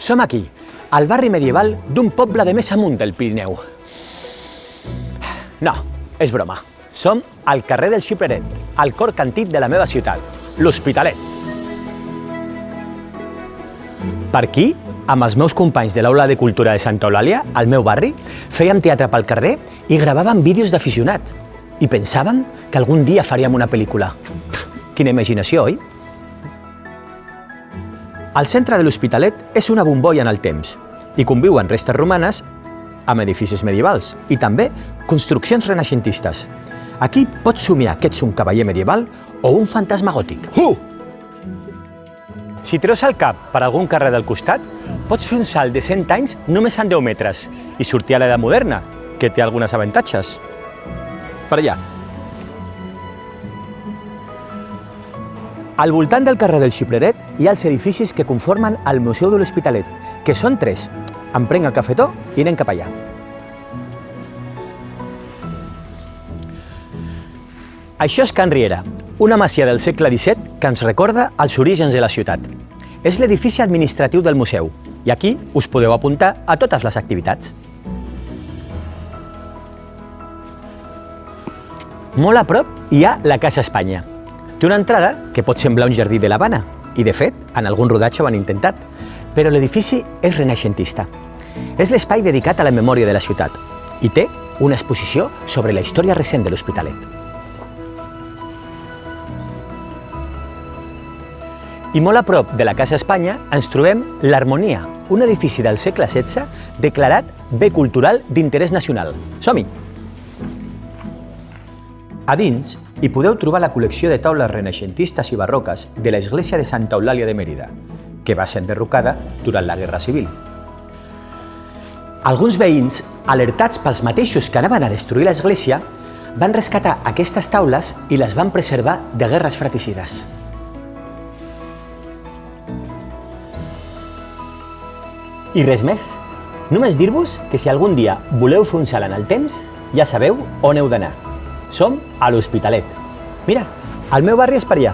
Som aquí, al barri medieval d'un poble de més amunt del Pirineu. No, és broma. Som al carrer del Xipreret, al cor cantit de la meva ciutat, l'Hospitalet. Per aquí, amb els meus companys de l'Aula de Cultura de Santa Eulàlia, al meu barri, fèiem teatre pel carrer i gravàvem vídeos d'aficionats. I pensàvem que algun dia faríem una pel·lícula. Quina imaginació, oi? El centre de l'Hospitalet és una bombolla en el temps i conviuen restes romanes amb edificis medievals i també construccions renaixentistes. Aquí pots somiar que ets un cavaller medieval o un fantasma gòtic. Si treus el cap per algun carrer del costat, pots fer un salt de 100 anys només en 10 metres i sortir a l'edat moderna, que té alguns avantatges. Per allà. Al voltant del carrer del Xipreret hi ha els edificis que conformen el Museu de l'Hospitalet, que són 3. Em prenc el cafetó i anem cap allà. Això és Can Riera, una masia del segle XVII que ens recorda els orígens de la ciutat. És l'edifici administratiu del museu i aquí us podeu apuntar a totes les activitats. Molt a prop hi ha la Casa Espanya. Té una entrada que pot semblar un jardí de l'Havana i, de fet, en algun rodatge ho han intentat, però l'edifici és renaixentista. És l'espai dedicat a la memòria de la ciutat i té una exposició sobre la història recent de l'Hospitalet. I molt a prop de la Casa Espanya ens trobem l'Harmonia, un edifici del segle XVI declarat Bé Cultural d'Interès Nacional. Som-hi! A dins hi podeu trobar la col·lecció de taules renaixentistes i barroques de l'església de Santa Eulàlia de Mèrida, que va ser enderrocada durant la Guerra Civil. Alguns veïns, alertats pels mateixos que anaven a destruir l'església, van rescatar aquestes taules i les van preservar de guerres fratricides. I res més. Només dir-vos que si algun dia voleu fer un salt en el temps, ja sabeu on heu d'anar. Som a l'Hospitalet. Mira, el meu barri és per allà.